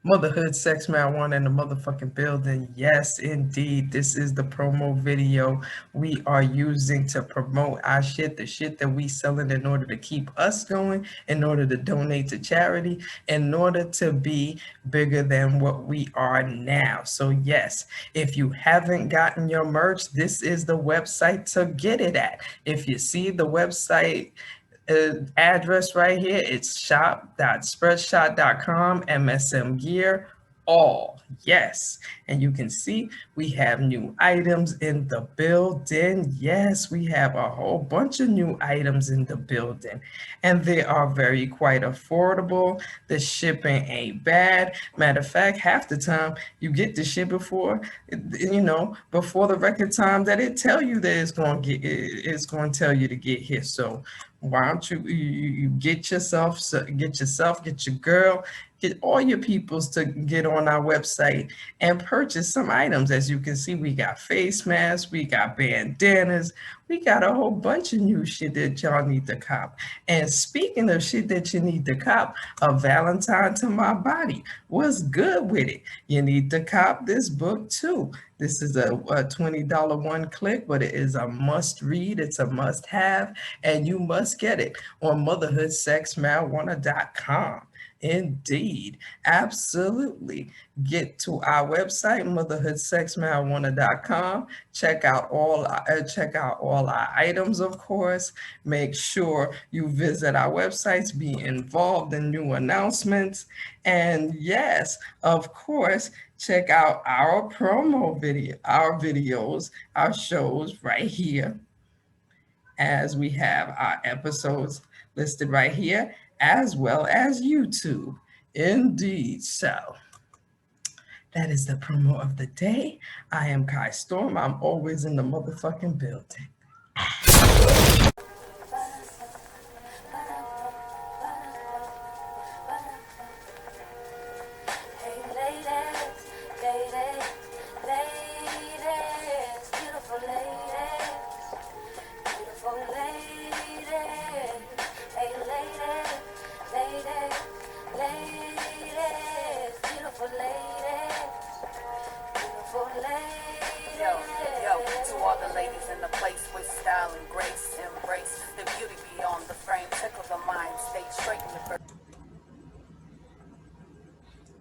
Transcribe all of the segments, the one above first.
Motherhood, sex, marijuana in the motherfucking building. Yes, indeed. This is the promo video we are using to promote our shit, the shit that we selling in order to keep us going, in order to donate to charity, in order to be bigger than what we are now. So yes, if you haven't gotten your merch, this is the website to get it at. If you see the website address right here. It's shop.spreadshot.com, MSM gear, all. Yes. And you can see we have new items in the building. Yes, we have a whole bunch of new items in the building. And they are very quite affordable. The shipping ain't bad. Matter of fact, half the time you get the shit before the record time that it tell you that it's going to tell you to get here. So why don't you get yourself, get your girl, get all your peoples to get on our website and purchase some items. As you can see, we got face masks, we got bandanas, we got a whole bunch of new shit that y'all need to cop. And speaking of shit that you need to cop, a Valentine to my body. What's good with it? You need to cop this book too. This is a $20 one click, but it is a must read. It's a must have, and you must get it on motherhoodsexmarijuana.com. Indeed, absolutely. Get to our website, motherhoodsexmarijuana.com. Check out all our items, of course. Make sure you visit our websites, be involved in new announcements, and yes, of course, check out our promo video, our videos, our shows right here, as we have our episodes listed right here, as well as YouTube. Indeed. So that is the promo of the day. I am Kai Storm. I'm always in the motherfucking building.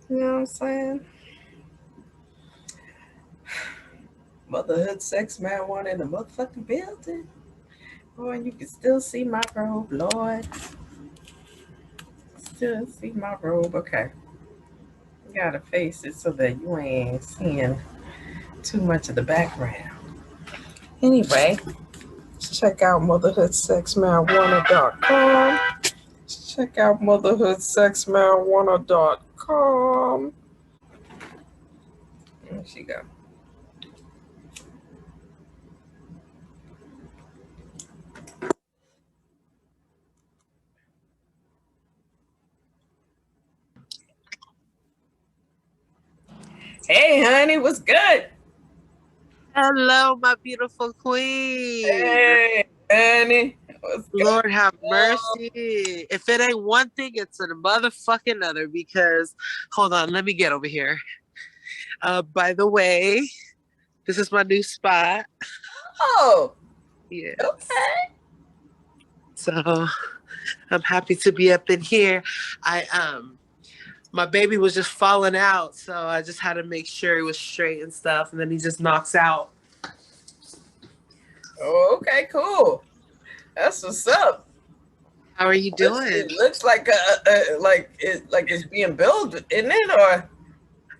You know what I'm saying? Motherhood, sex, marijuana in the motherfucking building. Boy, you can still see my robe, Lord. Still see my robe. Okay. You gotta face it so that you ain't seeing too much of the background. Anyway, check out motherhoodsexmarijuana.com. Check out motherhoodsexmarijuana.com. There she go. Hey, honey, what's good? Hello, my beautiful queen. Hey, honey. Lord have mercy. If it ain't one thing, it's a motherfucking other, because, hold on, let me get over here. By the way, this is my new spot. Oh. Yeah. Okay. So I'm happy to be up in here. My baby was just falling out, so I just had to make sure he was straight and stuff, and then he just knocks out. Oh, okay, cool. That's what's up. How are you doing? It looks like it's being built, isn't it? Or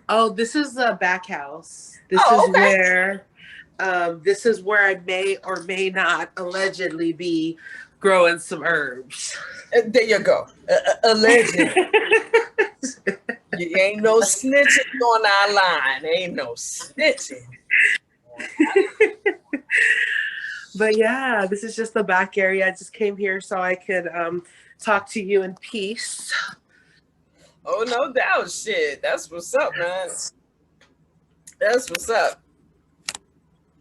oh, this is the back house. This is where I may or may not allegedly be growing some herbs. There you go. Allegedly. You ain't no snitching on our line. Ain't no snitching. But yeah, this is just the back area. I just came here so I could talk to you in peace. Oh, no doubt. Shit. That's what's up, man. That's what's up.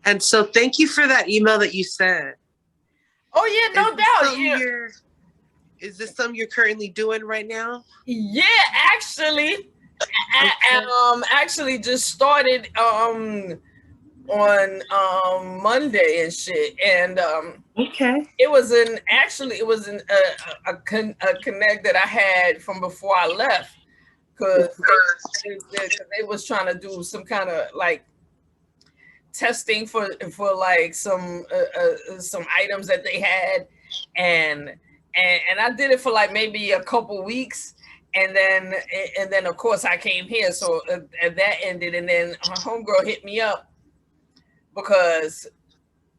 And so thank you for that email that you sent. Oh, yeah, no doubt. Is this something you're currently doing right now? Yeah, actually. I actually just started on Monday and shit, and Okay. it was a connect that I had from before I left, because they was trying to do some kind of like testing for like some items that they had, and and I did it for like maybe a couple weeks, and then of course I came here, so and that ended, and then my homegirl hit me up because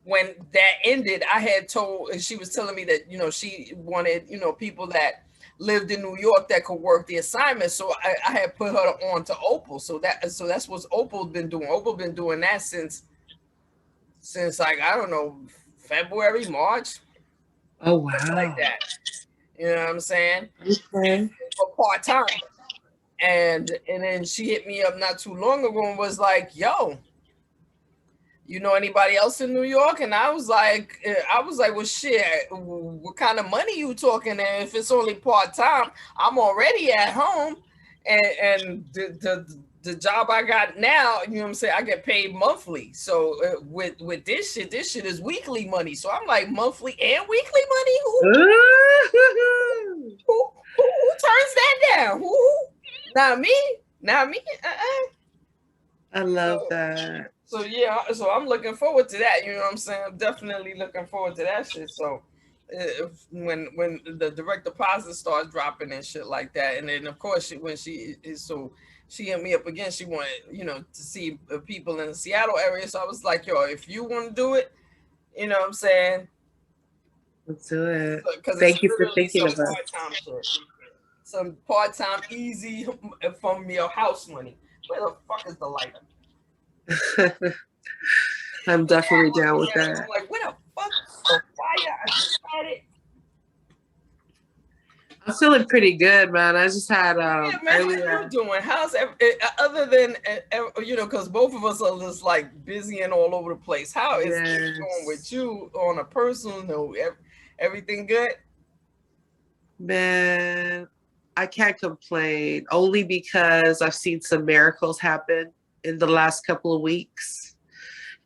when that ended, I had told, she was telling me that, she wanted, people that lived in New York that could work the assignment. So I had put her on to Opal. So that's what Opal's been doing. Opal been doing that since like, I don't know, February, March. Oh Something like wow. that. You know what I'm saying? Okay. For part-time. And then she hit me up not too long ago and was like, yo, you know anybody else in New York? And I was like, well, shit, what kind of money you talking? And if it's only part time, I'm already at home, and the job I got now, you know what I'm saying, I get paid monthly. So with this shit is weekly money. So I'm like, monthly and weekly money? Who turns that down? Who? Not me. Not me. I love So, that. so yeah, so I'm looking forward to that. You know what I'm saying? I'm definitely looking forward to that shit. So when the direct deposit starts dropping and shit like that, and then of course when she is, so she hit me up again. She wanted, to see people in the Seattle area. So I was like, yo, if you want to do it, you know what I'm saying? Let's do it. Because it's Thank you for literally thinking some of us. part-time shit, some part-time easy from your house money. Where the fuck is the lighter? I'm definitely down with I'm that. like, where the fuck? The fire? I just had it. I'm feeling pretty good, man. I just had Yeah, man, how you earlier. doing? How's other than because both of us are just like busy and all over the place. How is things going with Yes. you on a personal note? Everything good? Man, I can't complain only because I've seen some miracles happen in the last couple of weeks.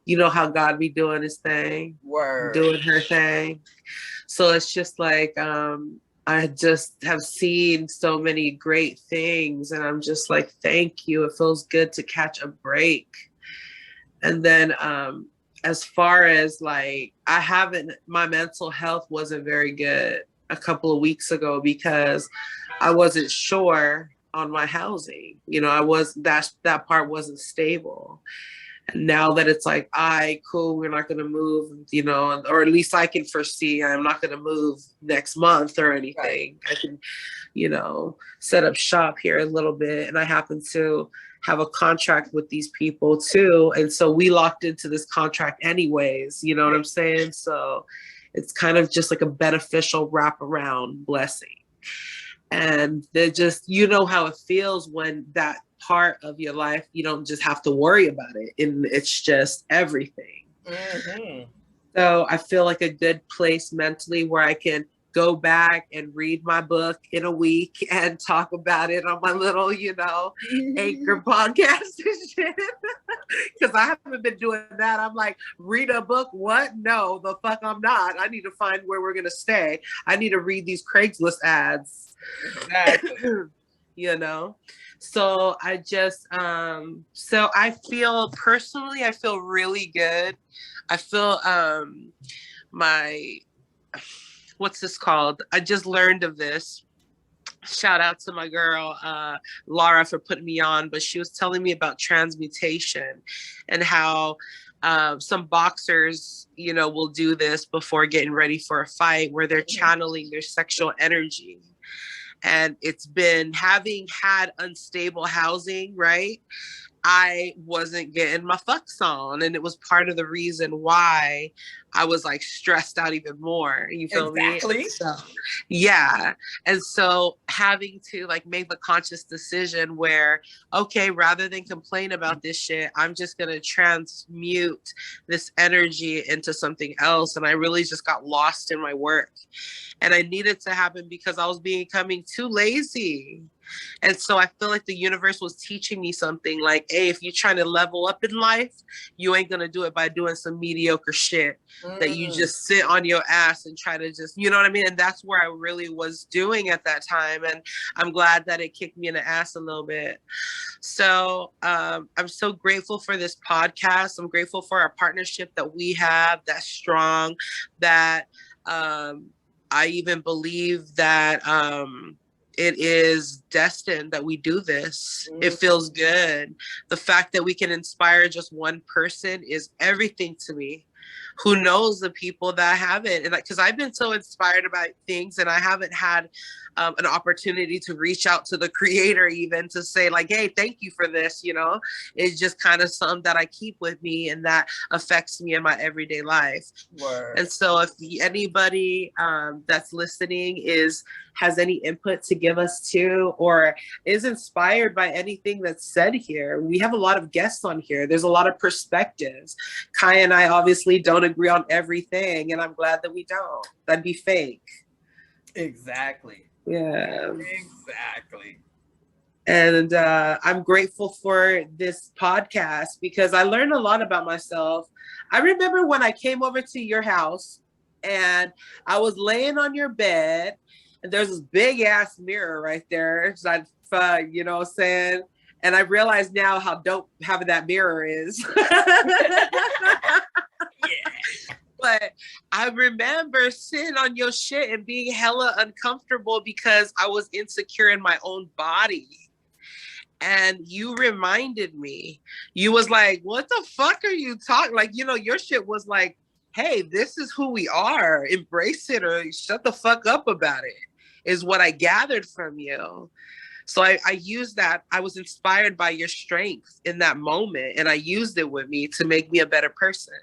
You know how God be doing his thing, Word. doing her thing. So it's just like I just have seen so many great things and I'm just like, thank you. It feels good to catch a break. And then as far as like my mental health wasn't very good a couple of weeks ago because I wasn't sure on my housing. That part wasn't stable. And now that it's like, cool, we're not going to move, or at least I can foresee I'm not going to move next month or anything. Right. I can, set up shop here a little bit. And I happen to have a contract with these people too. And so we locked into this contract anyways, you know what I'm saying? So it's kind of just like a beneficial wraparound blessing. And they're just, how it feels when that part of your life, you don't just have to worry about it. And it's just everything. Mm-hmm. So I feel like a good place mentally where I can go back and read my book in a week and talk about it on my little, Anchor podcast and shit. Because I haven't been doing that. I'm like, read a book? What? No, the fuck I'm not. I need to find where we're going to stay. I need to read these Craigslist ads. Exactly. So I just, so I feel personally, I feel really good. I feel what's this called? I just learned of this. Shout out to my girl, Laura, for putting me on, but she was telling me about transmutation and how some boxers, will do this before getting ready for a fight where they're channeling their sexual energy. And it's been having had unstable housing, right? I wasn't getting my fucks on. And it was part of the reason why I was like stressed out even more. You feel me? So, yeah. And so having to like make the conscious decision where, okay, rather than complain about this shit, I'm just going to transmute this energy into something else. And I really just got lost in my work. And I needed to happen because I was becoming too lazy. And so I feel like the universe was teaching me something like, hey, if you're trying to level up in life, you ain't going to do it by doing some mediocre shit that you just sit on your ass and try to just, you know what I mean? And that's where I really was doing at that time. And I'm glad that it kicked me in the ass a little bit. So I'm so grateful for this podcast. I'm grateful for our partnership that we have, that's strong, that I even believe that it is destined that we do this. It feels good. The fact that we can inspire just one person is everything to me. Who knows the people that haven't? And because I've been so inspired about things and I haven't had an opportunity to reach out to the creator even to say like, hey, thank you for this, you know? It's just kind of something that I keep with me and that affects me in my everyday life. Word. And so if anybody that's listening has any input to give us too, or is inspired by anything that's said here, we have a lot of guests on here. There's a lot of perspectives. Kai and I obviously don't agree on everything, and I'm glad that we don't. That'd be fake. Exactly. Yeah. Exactly. And I'm grateful for this podcast because I learned a lot about myself. I remember when I came over to your house and I was laying on your bed and there's this big ass mirror right there. So you know what I'm saying? And I realize now how dope having that mirror is. Yeah. But I remember sitting on your shit and being hella uncomfortable because I was insecure in my own body. And you reminded me, you was like, what the fuck are you talking? Like, you know, your shit was like, hey, this is who we are. Embrace it or shut the fuck up about it, is what I gathered from you. So I used that. I was inspired by your strength in that moment. And I used it with me to make me a better person.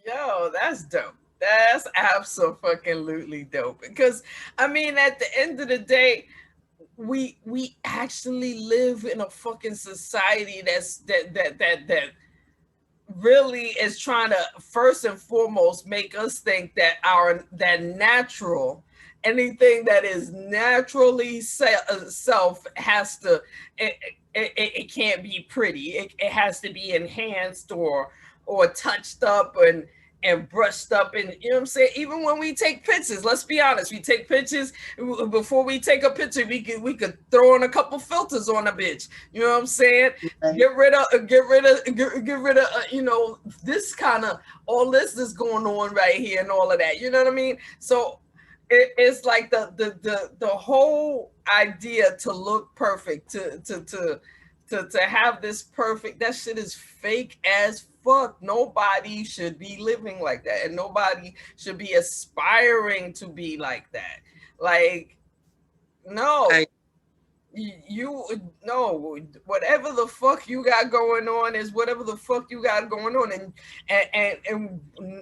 Yo, that's dope. That's absolutely dope. Because I mean, at the end of the day, we actually live in a fucking society that really is trying to first and foremost make us think that natural, anything that is naturally self has to it can't be pretty. It has to be enhanced or touched up and brushed up, and you know what I'm saying. Even when we take pictures, let's be honest, we take pictures. Before we take a picture, we could throw in a couple filters on a bitch. You know what I'm saying? Right. Get rid of you know, this kind of all this is going on right here and all of that. You know what I mean? So it's like the whole idea to look perfect, to have this perfect, that shit is fake as fuck. Nobody should be living like that, and nobody should be aspiring to be like that. Like, no. You no, whatever the fuck you got going on is whatever the fuck you got going on, and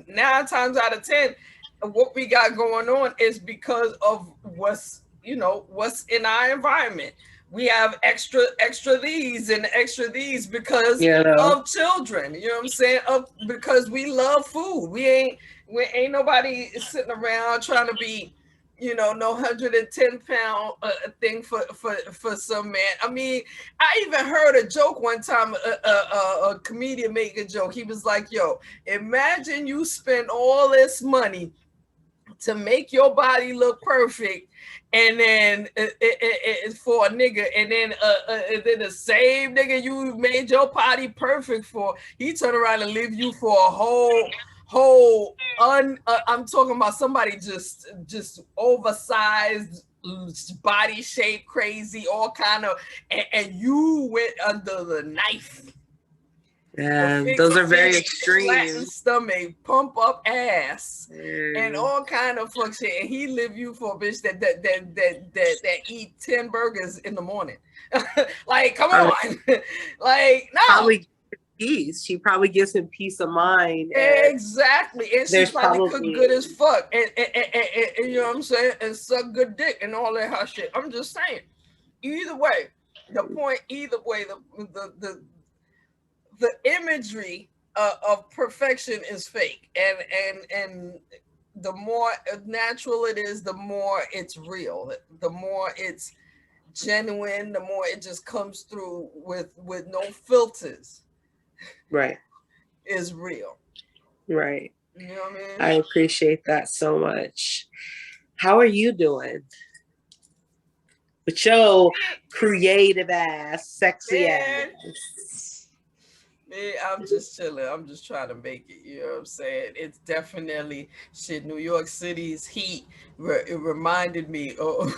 9 times out of 10, what we got going on is because of what's in our environment. We have extra these and extra these because of children. You know what I'm saying? Because we love food. We ain't nobody sitting around trying to be, you know, no 110-pound thing for some man. I mean, I even heard a joke one time. A comedian make a joke. He was like, "Yo, imagine you spend all this money to make your body look perfect, and then it's for a nigga, and then the same nigga you made your body perfect for, he turn around and leave you for a whole I'm talking about somebody just oversized, body shape, crazy, all kind of, and you went under the knife." Yeah, those are very extreme. Flatten stomach, pump up ass, and all kind of fuck shit. And he leave you for a bitch that eat 10 burgers in the morning. Like, come on. Like, no. Probably peace. She probably gives him peace of mind. Exactly. And she probably cook good as fuck. And you know what I'm saying? And suck good dick and all that hot shit. I'm just saying. Either way, the imagery of perfection is fake, and the more natural it is, the more it's real, the more it's genuine, the more it just comes through with no filters, Right. is real. Right. You know what I mean? I appreciate that so much. How are you doing? With your creative ass, sexy Man, ass. man, I'm just chilling. I'm just trying to make it. You know what I'm saying? It's definitely shit. New York City's heat. It reminded me of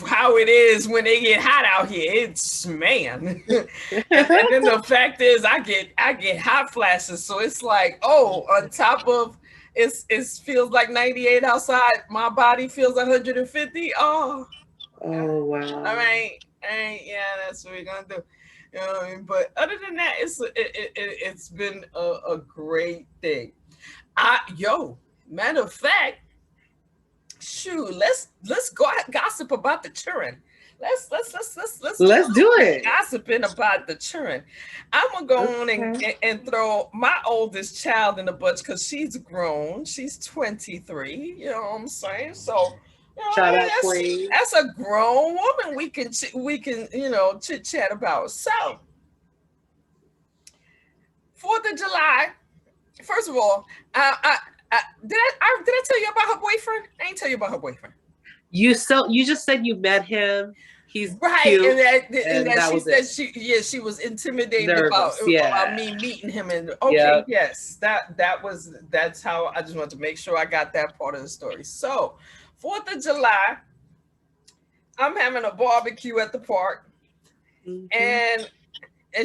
how it is when they get hot out here. It's man, and then the fact is, I get hot flashes. So it's like, oh, on top of it feels like 98 outside. My body feels 150. Oh, Oh, wow. I ain't, yeah, that's what we're gonna do. You know what I mean? But other than that, it's been a great thing. Matter of fact, shoot, let's go gossip about the children. Let's do a Let's little do bit of it. gossiping about the children. I'm gonna go on and throw my oldest child in the bunch because she's grown. She's 23. You know what I'm saying? So Shout out, Queen. that's a grown woman. We can chit chat about. So 4th of July. First of all, did I tell you about her boyfriend? I ain't tell you about her boyfriend. You just said you met him. He's Right, cute, and that she was said it. she was intimidated Nervous, about me meeting him, and okay, yes, that's how I just wanted to make sure I got that part of the story. So 4th of July, I'm having a barbecue at the park, and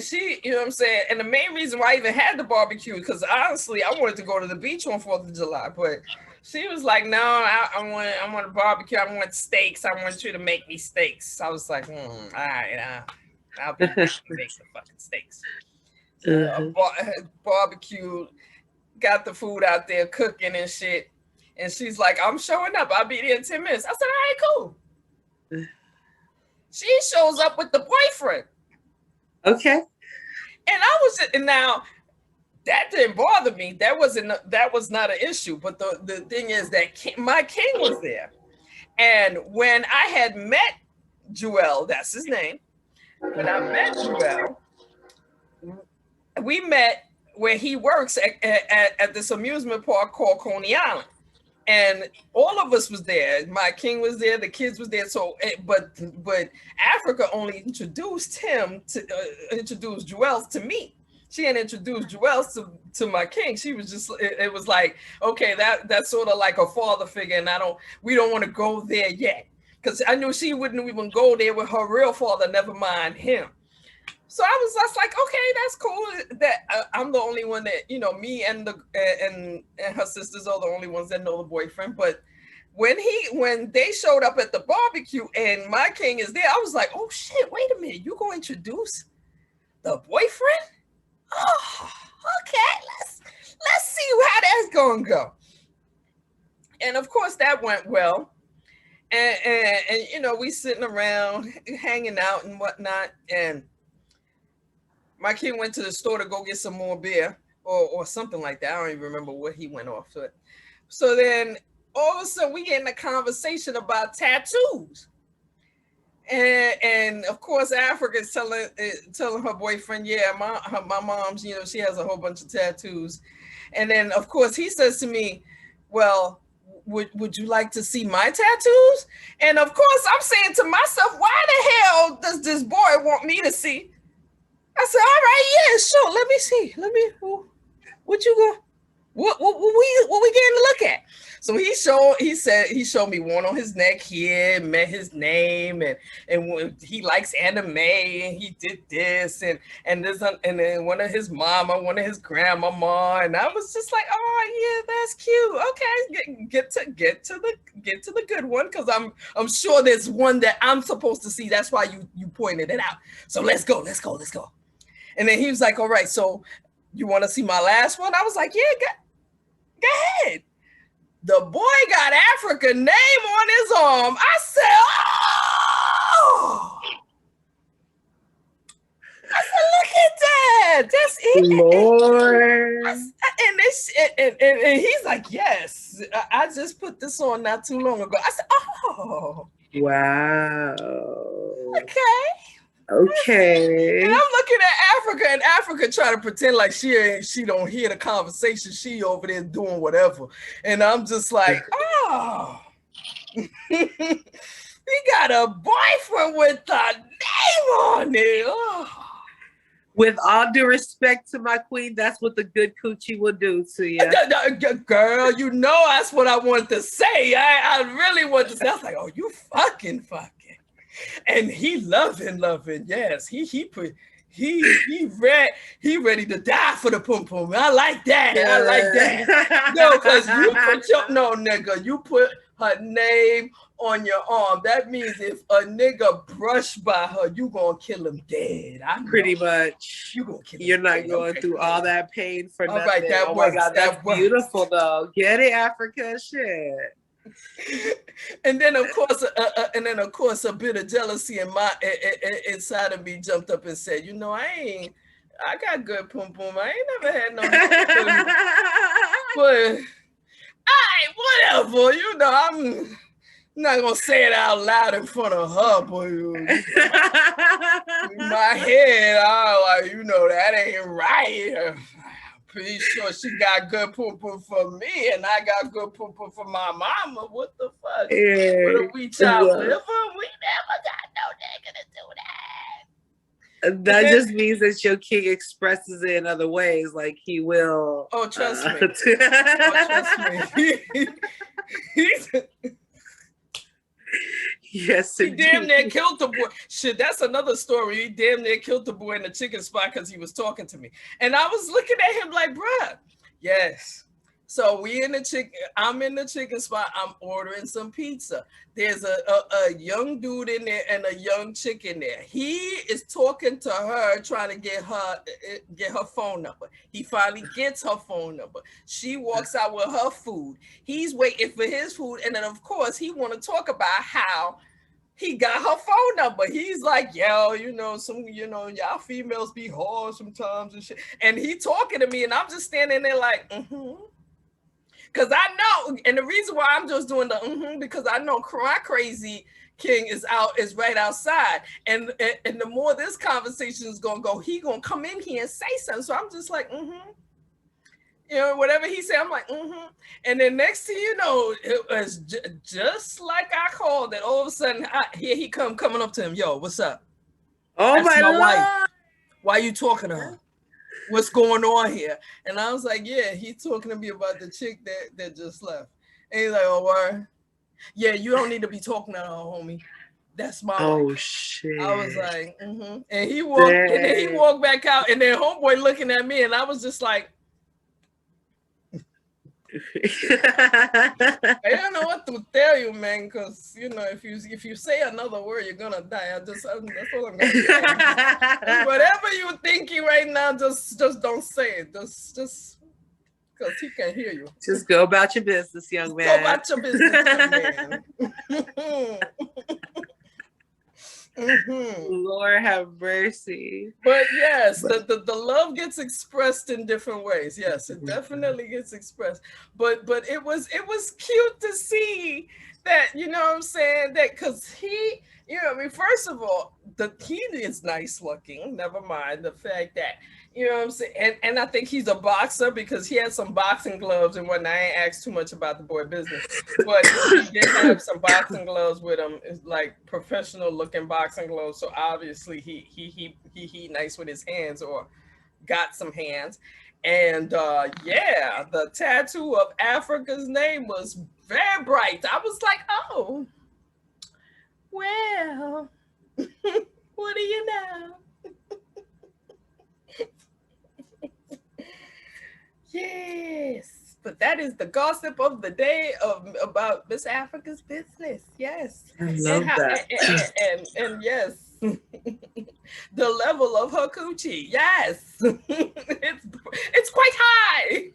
she, you know what I'm saying, and the main reason why I even had the barbecue, because honestly I wanted to go to the beach on 4th of July, but she was like, no, I want a barbecue. I want steaks. I want you to make me steaks. I was like, all right, I'll be making the fucking steaks. So barbecue, got the food out there cooking and shit. And she's like, I'm showing up. I'll be there in 10 minutes. I said, all right, cool. She shows up with the boyfriend. Okay. And now that didn't bother me. That was not an issue. But the thing is that my king was there. And when I had met Joel, that's his name. When I met Joel, we met where he works at this amusement park called Coney Island. And all of us was there. My king was there. The kids was there. So, but Africa only introduced Joel to me. She had introduced Joel to my king. She was just, it was like, okay, that's sort of like a father figure, and we don't want to go there yet, because I knew she wouldn't even go there with her real father. Never mind him. So I was just like, okay, that's cool. That I'm the only one that, me and her sisters are the only ones that know the boyfriend. But when they showed up at the barbecue and my king is there, I was like, oh shit, wait a minute, you gonna introduce the boyfriend? Oh, okay, let's see how that's gonna go. And of course that went well. And we sitting around hanging out and whatnot, and my king went to the store to go get some more beer or something like that. I don't even remember what he went off to. So then all of a sudden we get in a conversation about tattoos. And of course Africa's telling her boyfriend, yeah, my mom's, she has a whole bunch of tattoos. And then of course he says to me, well, would you like to see my tattoos? And of course I'm saying to myself, why the hell does this boy want me to see? I said, all right, yeah, sure. Let me see. What you go? What we getting to look at? So he showed me one on his neck here, met his name, and he likes anime, and he did this, and then one of his mama, one of his grandmama, and I was just like, oh yeah, that's cute. Okay, get to the good one, because I'm sure there's one that I'm supposed to see. That's why you pointed it out. So let's go. And then he was like, all right, so you want to see my last one? I was like, yeah, go ahead. The boy got Africa name on his arm. I said, oh. I said, look at that. That's it. Lord. And he's like, yes, I just put this on not too long ago. I said, oh. Wow. Okay. Okay. And I'm looking at Africa, and Africa trying to pretend like she don't hear the conversation. She over there doing whatever. And I'm just like, oh. He got a boyfriend with a name on it. Oh. With all due respect to my queen, that's what the good coochie will do to you. Girl, you know that's what I wanted to say. I really wanted to say. I was like, oh, you fucking. And he loving. Yes, he ready to die for the pum pum. I like that. I like that. No, because you put her name on your arm. That means if a nigga brush by her, you gonna kill him dead. Pretty much. You gonna kill him. You're not going through all that pain for nothing. Right, that works. My God, that's beautiful though. Get it, Africa, shit. And then of course a bit of jealousy inside of me jumped up and said, I got good pum pum. I ain't never had no but whatever, I'm not gonna say it out loud in front of her, but in my head, I like, that ain't right. Pretty sure she got good poo-poo for me, and I got good poo-poo for my mama. What the fuck? Yeah. What a we child liver? We never got no nigga to do that. That just means that your king expresses it in other ways, like he will. Oh, trust me. Trust me. Yes, he damn near killed the boy. Shit, that's another story. He damn near killed the boy in the chicken spot because he was talking to me. And I was looking at him like, bruh, yes. So I'm in the chicken spot. I'm ordering some pizza. There's a young dude in there and a young chick in there. He is talking to her, trying to get her phone number. He finally gets her phone number. She walks out with her food. He's waiting for his food. And then, of course, he want to talk about how he got her phone number. He's like, yo, y'all females be hard sometimes and shit. And he talking to me, and I'm just standing there like, Because I know, and the reason why I'm just doing the because I know Cry Crazy King is right outside. And the more this conversation is gonna go, he gonna come in here and say something. So I'm just like, whatever he said, I'm like, And then next thing you know, it was just like I called it. All of a sudden, here he coming up to him. Yo, what's up? Oh, that's my wife. Why are you talking to her? What's going on here? And I was like, yeah, he's talking to me about the chick that just left. And he's like, oh, word? Yeah, you don't need to be talking to her, homie. That's my wife. Shit. I was like, And he walked back out, and then homeboy looking at me, and I was just like, I don't know what to tell you, man, because if you say another word, you're gonna die. That's what I'm gonna say. Whatever you're thinking right now, just don't say it. Just because he can hear you. Just go about your business, young man. Go about your business, young man. Lord have mercy. But yes, the love gets expressed in different ways. Yes, it definitely gets expressed. But it was cute to see that, what I'm saying, that because he, first of all, he is nice looking. Never mind the fact that, what I'm saying, and I think he's a boxer because he had some boxing gloves and whatnot. I ain't asked too much about the boy business, but he did have some boxing gloves with him. It's like professional looking boxing gloves. So obviously he nice with his hands, or got some hands. And the tattoo of Africa's name was very bright. I was like, oh, well, what do you know? Yes, but that is the gossip of the day about Miss Africa's business. Yes, I love that. And yes, the level of her coochie. Yes, it's quite high.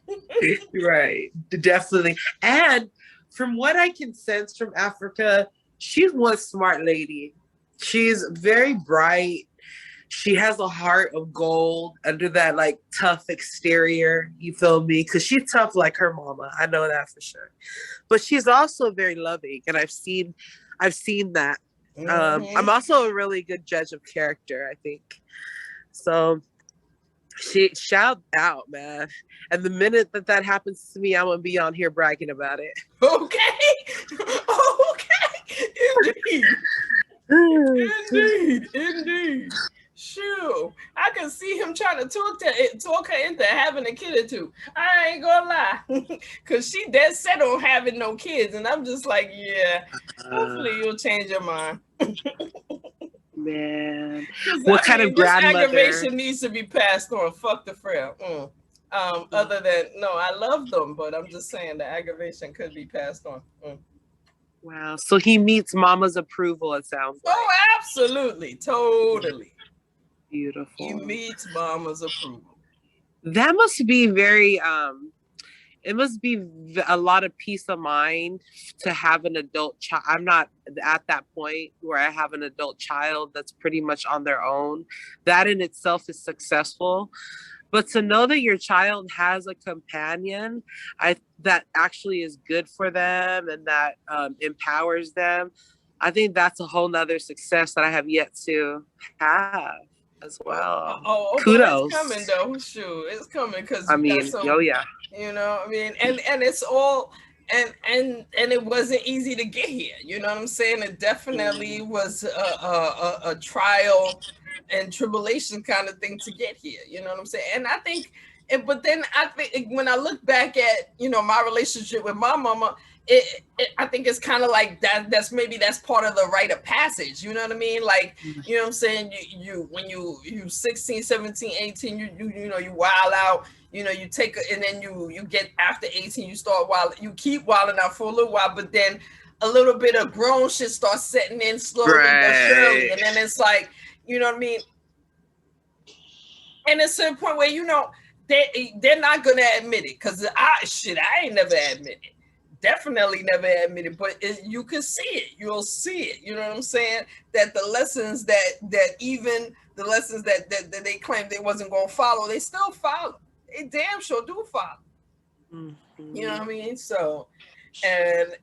Right, definitely. And from what I can sense from Africa, she's one smart lady. She's very bright. She has a heart of gold under that like tough exterior. You feel me? Because she's tough like her mama. I know that for sure. But she's also very loving. And I've seen I've seen that. I'm Mhm. also a really good judge of character, I think. So she shout out, man. And the minute that happens to me, I'm gonna be on here bragging about it. Okay. Okay. Indeed. Indeed. Sure. I can see him trying to talk her into having a kid or two. I ain't gonna lie. Cause she dead set on having no kids. And I'm just like, yeah, hopefully you'll change your mind. Man. Because What I kind of mean, this grandmother? aggravation needs to be passed on. Fuck the frail. Other than no, I love them, but I'm just saying the aggravation could be passed on. Wow. So he meets mama's approval, it sounds like. Oh, absolutely, totally. Beautiful. He meets mama's approval. That must be very it must be a lot of peace of mind to have an adult child. I'm not at that point where I have an adult child that's pretty much on their own. That in itself is successful. But to know that your child has a companion, that actually is good for them and that empowers them, I think that's a whole nother success that I have yet to have as well. But it's Kudos. coming though. Sure, it's coming because I you got mean, some. oh yeah. You know, I mean, and it's all and it wasn't easy to get here. You know what I'm saying? It definitely was a trial and tribulation kind of thing to get here. You know what I'm saying? And I think, but then I think when I look back at my relationship with my mama, I think it's kind of like that. That's part of the rite of passage. You know what I mean? Like, you know what I'm saying? You when you 16, 17, 18, you wild out. You take and then you get after 18, you start you keep wilding out for a little while, but then a little bit of grown shit starts setting in slowly but surely, and then it's like, you know what I mean? And it's a point where they're not gonna admit it because I ain't never admit it. Definitely never admit it, but you can see it. You'll see it. You know what I'm saying? That the lessons that even the lessons that they claimed they wasn't gonna follow, they still follow. They damn sure do follow. Mm-hmm. You know what I mean? So, and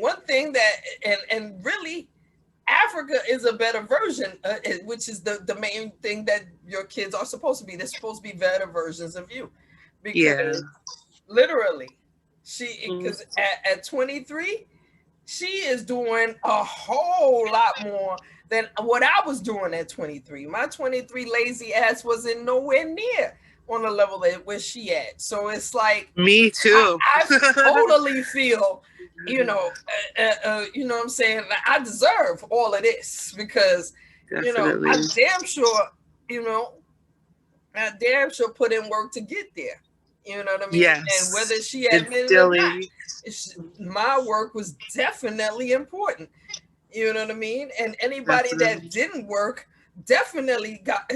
one thing that and really, Africa is a better version, which is the main thing that your kids are supposed to be. They're supposed to be better versions of you, because literally, because at 23, she is doing a whole lot more than what I was doing at 23. My 23 lazy ass wasn't nowhere near on the level where she at. So it's like, me too. I totally feel, you know what I'm saying? I deserve all of this because, Definitely. I damn sure, I damn sure put in work to get there. You know what I mean? Yes. And whether she admitted it or not, my work was definitely important. You know what I mean? And anybody that didn't work definitely got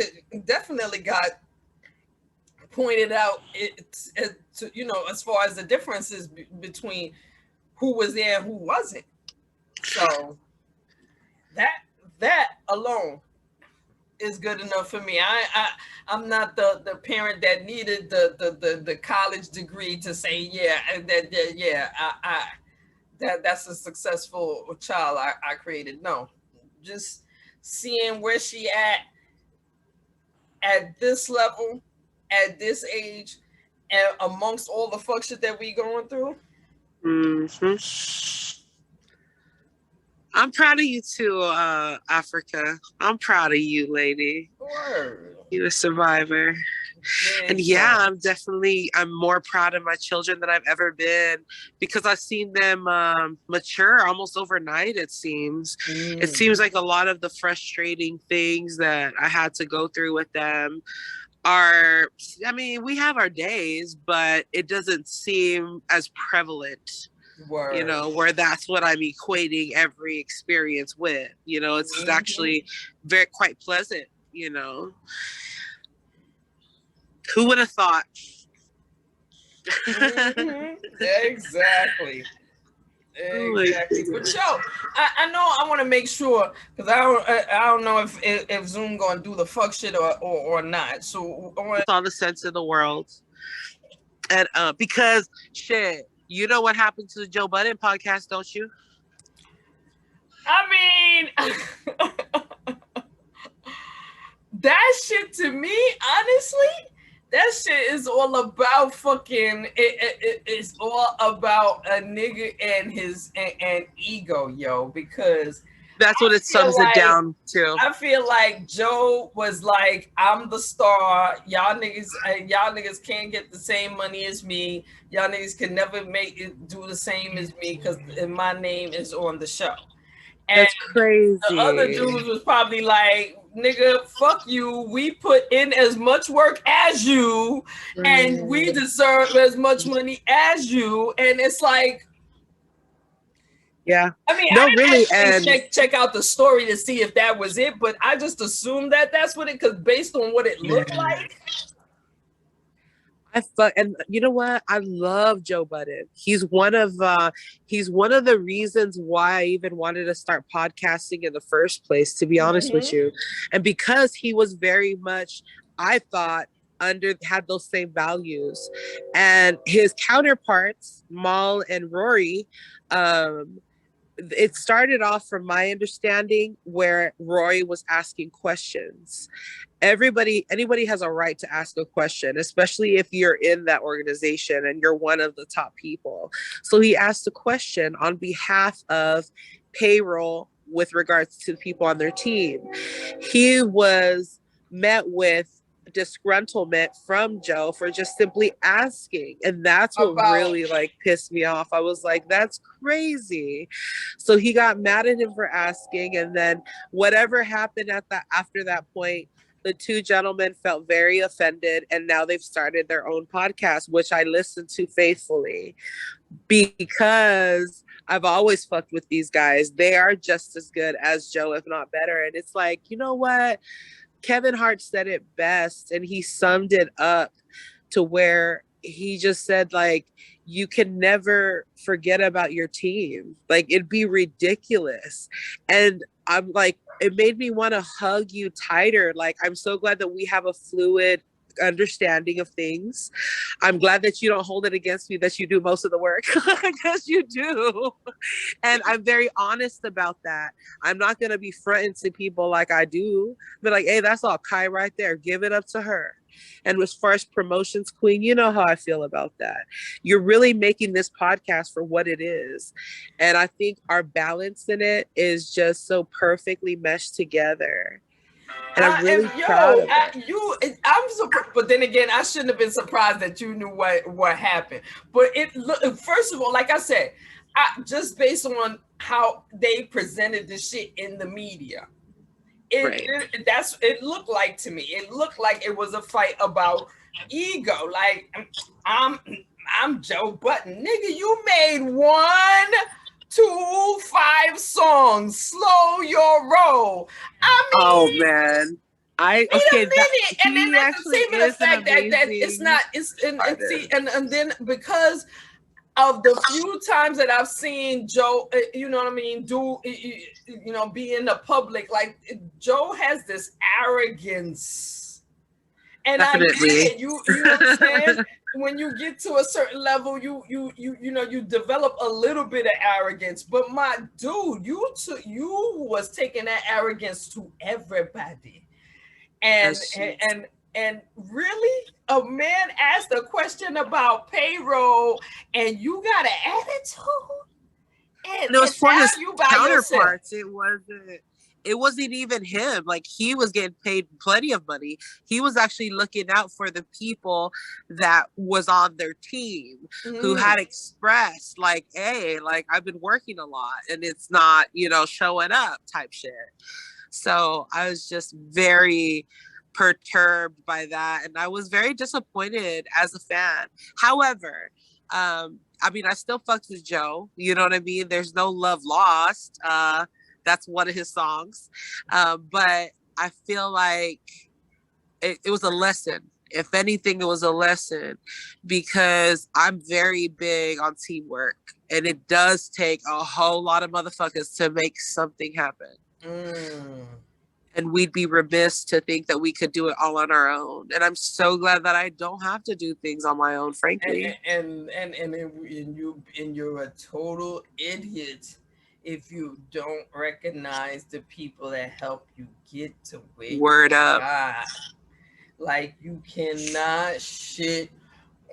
pointed out as far as the differences between who was there and who wasn't. So that alone is good enough for me. I'm not the parent that needed the college degree to say that's a successful child I created. No, just seeing where she at this level, at this age, and amongst all the fuck shit that we going through. Mm-hmm. I'm proud of you too, Africa. I'm proud of you, lady. Word. You're a survivor. And I'm more proud of my children than I've ever been, because I've seen them mature almost overnight, it seems. It seems like a lot of the frustrating things that I had to go through with them we have our days, but it doesn't seem as prevalent. Word. Where that's what I'm equating every experience with. It's actually quite pleasant. Who would have thought? Exactly. But I know I want to make sure, because I don't know if Zoom gonna do the fuck shit or not. So with all the sense in the world, and because shit, you know what happened to the Joe Budden podcast, don't you? I mean, that shit to me, honestly, that shit is all about fucking. It's all about a nigga and his and ego, yo. Because That's what it feel sums it like down to. I feel like Joe was like, I'm the star. Y'all niggas can't get the same money as me. Y'all niggas can never make it do the same as me because my name is on the show. And That's the other crazy. dudes was probably like, nigga, fuck you. We put in as much work as you, and we deserve as much money as you. And it's like, Yeah. I mean, No, I really. didn't And actually check out the story to see if that was it, but I just assumed that that's what it, because based on what it looked like. and you know what? I love Joe Budden. He's one of the reasons why I even wanted to start podcasting in the first place, to be honest with you. And because he was very much, I thought, had those same values. And his counterparts, Mal and Rory, it started off, from my understanding, where Roy was asking questions. Anybody has a right to ask a question, especially if you're in that organization and you're one of the top people. So he asked a question on behalf of payroll with regards to the people on their team. He was met with disgruntlement from Joe for just simply asking, and that's what really like pissed me off. I was like, that's crazy. So he got mad at him for asking, and then whatever happened after that point, the two gentlemen felt very offended, and now they've started their own podcast, which I listen to faithfully because I've always fucked with these guys. They are just as good as Joe, if not better. And it's like, you know what? Kevin Hart said it best, and he summed it up to where he just said, like, you can never forget about your team. Like, it'd be ridiculous. And I'm like, it made me want to hug you tighter. Like, I'm so glad that we have a fluid understanding of things. I'm glad that you don't hold it against me that you do most of the work, because you do. And I'm very honest about that. I'm not going to be fronting to people like I do. But like, hey, that's all Kai right there. Give it up to her. And as far as promotions queen, you know how I feel about that. You're really making this podcast for what it is. And I think our balance in it is just so perfectly meshed together. And I'm really proud of it. I'm surprised, but then again, I shouldn't have been surprised that you knew what happened. But first of all, like I said, just based on how they presented the shit in the media, it looked like to me. It looked like it was a fight about ego. Like, I'm Joe Budden, nigga. You made 1, 2, 5 songs. Slow your roll. I mean, oh man. Wait a minute, and then that's the same in the fact that it's not. And then because of the few times that I've seen Joe, you know what I mean, be in the public, like Joe has this arrogance, and definitely. I get it. You know what I'm saying? When you get to a certain level, you develop a little bit of arrogance. But my dude, you was taking that arrogance to everybody, and really, a man asked a question about payroll, and you got an attitude. And it was for his counterparts. It wasn't even him. Like, he was getting paid plenty of money. He was actually looking out for the people that was on their team, who had expressed, like, hey, like, I've been working a lot and it's not, showing up type shit. So I was just very perturbed by that, and I was very disappointed as a fan. However, I still fucked with Joe. You know what I mean? There's no love lost. That's one of his songs. But I feel like it was a lesson. If anything, it was a lesson, because I'm very big on teamwork, and it does take a whole lot of motherfuckers to make something happen. And we'd be remiss to think that we could do it all on our own. And I'm so glad that I don't have to do things on my own, frankly. And you're a total idiot if you don't recognize the people that help you get to where you Word up. got. Like, you cannot shit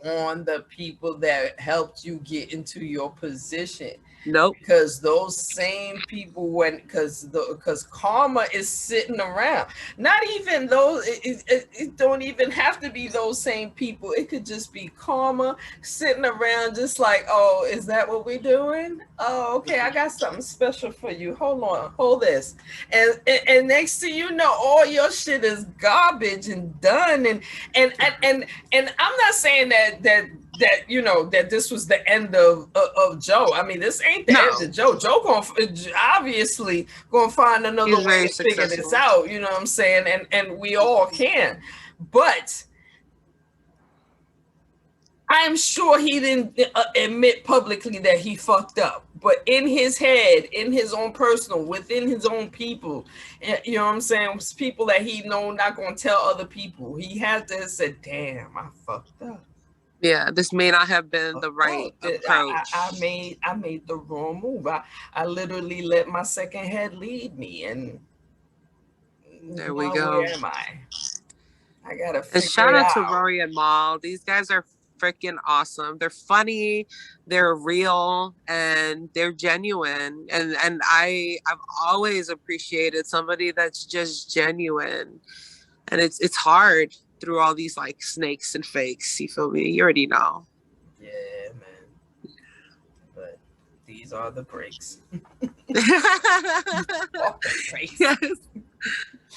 on the people that helped you get into your position, Nope. because those same people, when because karma is sitting around. Not even those, it don't even have to be those same people. It could just be karma sitting around, just like, oh, is that what we're doing? Oh, okay, I got something special for you. Hold on, hold this. And next thing you know, all your shit is garbage and done. And I'm not saying that you know that this was the end of Joe. I mean, this ain't the end of Joe. Joe obviously gonna find another He's way very to figure this successful. out. You know what I'm saying? And we all can, but I'm sure he didn't admit publicly that he fucked up. But in his head, in his own personal, within his own people, you know what I'm saying? People that he know not gonna tell other people. He had to say, "Damn, I fucked up. Yeah, this may not have been the right approach. I made the wrong move. I literally let my second head lead me, and There we now go. where am I? I gotta And figure shout it out to out." Rory and Mal. These guys are freaking awesome. They're funny, they're real, and they're genuine. And I've always appreciated somebody that's just genuine. And it's hard through all these like snakes and fakes. You feel me? You already know. Yeah, man. But these are the breaks. Yes.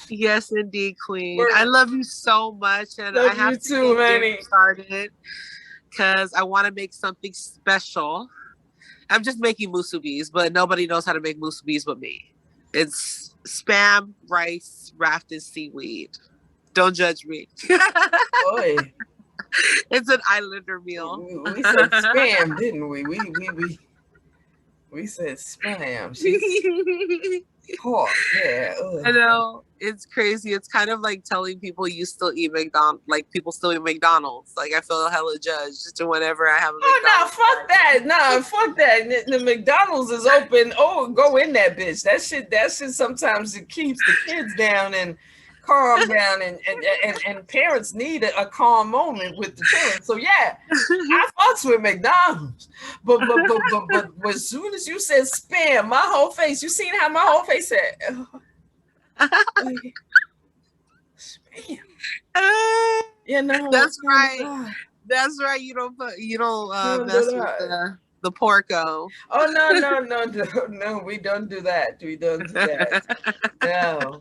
Yes, indeed, Queen. Word. I love you so much, and I Love have you to too, get dinner honey. started because I want to make something special. I'm just making musubis, but nobody knows how to make musubis but me. It's spam, rice, wrapped in seaweed. Don't judge me. Boy, It's an islander meal. we said spam, didn't we? We said spam. She's pork. Yeah. I Ugh. know, it's crazy. It's kind of like telling people you still eat McDonald's, like people still eat McDonald's. Like I feel hella judged whenever I have a Oh no, McDonald's. fuck that. No, fuck that. The McDonald's is open. Oh, go in that bitch. That shit sometimes it keeps the kids down and calm down, and parents need a calm moment with the children. So yeah, I fucks with McDonald's. But as soon as you said spam, my whole face, you seen how my whole face said, spam. Yeah, no, That's no, right. That's right. You don't don't do mess with that. the porco. Oh no, we don't do that. We don't do that. No.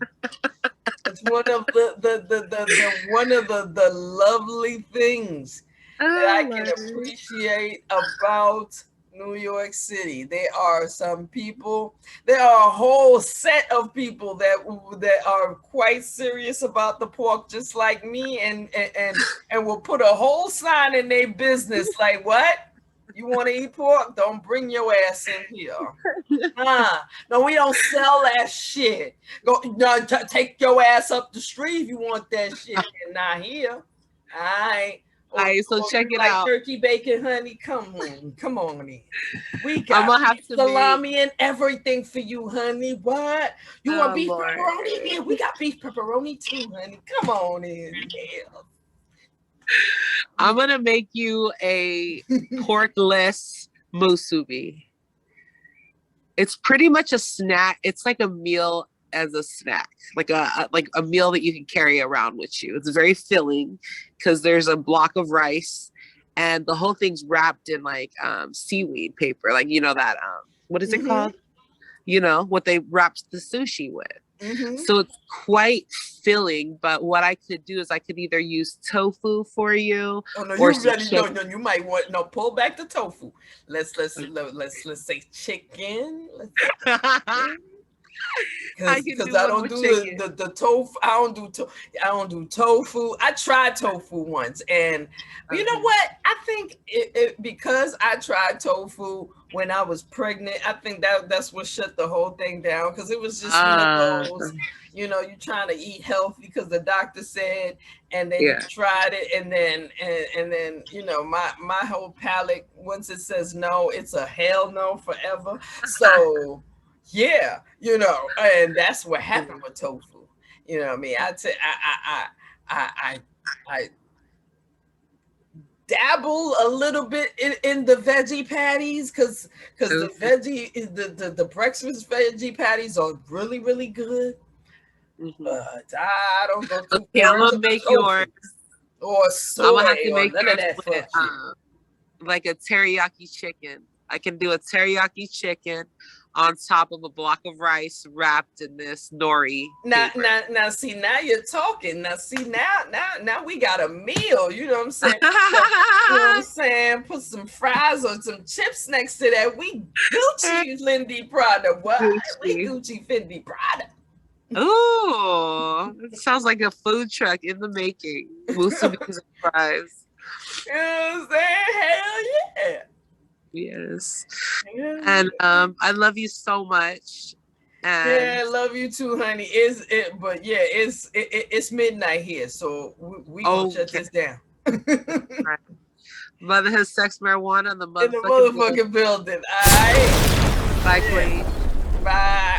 It's one of the one of the lovely things that I can appreciate about New York City. There are some people, there are a whole set of people that are quite serious about the pork, just like me, and will put a whole sign in their business like, what? You want to eat pork? Don't bring your ass in here. No, we don't sell that shit. Go, no, take your ass up the street if you want that shit, and not here. All right. All right, so check You it like out. turkey bacon, honey? Come on in. We I'm got gonna have beef to salami and everything for you, honey. What? You want beef Lord. pepperoni? Yeah, we got beef pepperoni too, honey. Come on in. Yeah. I'm gonna make you a porkless musubi. It's pretty much a snack. It's like a meal as a snack, like a meal that you can carry around with you. It's very filling because there's a block of rice, and the whole thing's wrapped in like seaweed paper, like you know that what is it called? You know what they wrap the sushi with. So it's quite filling, but what I could do is I could either use tofu for you. Oh no, Or you ready? No, you might want no. Pull back the tofu. Let's say chicken. Because I don't do the tofu. I don't do tofu. I tried tofu once, and you know what? I think because I tried tofu when I was pregnant, I think that's what shut the whole thing down, because it was just one of those, you know, you trying to eat healthy because the doctor said, and then you tried it, and then you know, my whole palate, once it says no, it's a hell no forever. So Yeah, you know, and that's what happened with tofu. You know what I mean? I dabble a little bit in the veggie patties because the breakfast veggie patties are really really good. Mm-hmm. But I don't go too Okay, I'm far gonna into the make yours. tofu or I'm gonna have soy to or make none of yours that with fuck shit. like a teriyaki chicken. I can do a teriyaki chicken on top of a block of rice wrapped in this nori paper. Now, see, now you're talking. Now, see, now we got a meal. You know what I'm saying? Now, you know what I'm saying? Put some fries or some chips next to that. We Gucci Fendi Prada. What? We Gucci. Gucci Fendi Prada. Ooh, it sounds like a food truck in the making. Musubi's fries. You know what I'm saying? Hell yeah. Yes. Yeah, And I love you so much. And yeah, I love you too, honey. Is it? But yeah, it's midnight here, so we gonna shut okay. this down. Right. Mother has sex marijuana in the In the motherfucking building. motherfucking building. All right. Bye, Yeah. Queen. Bye.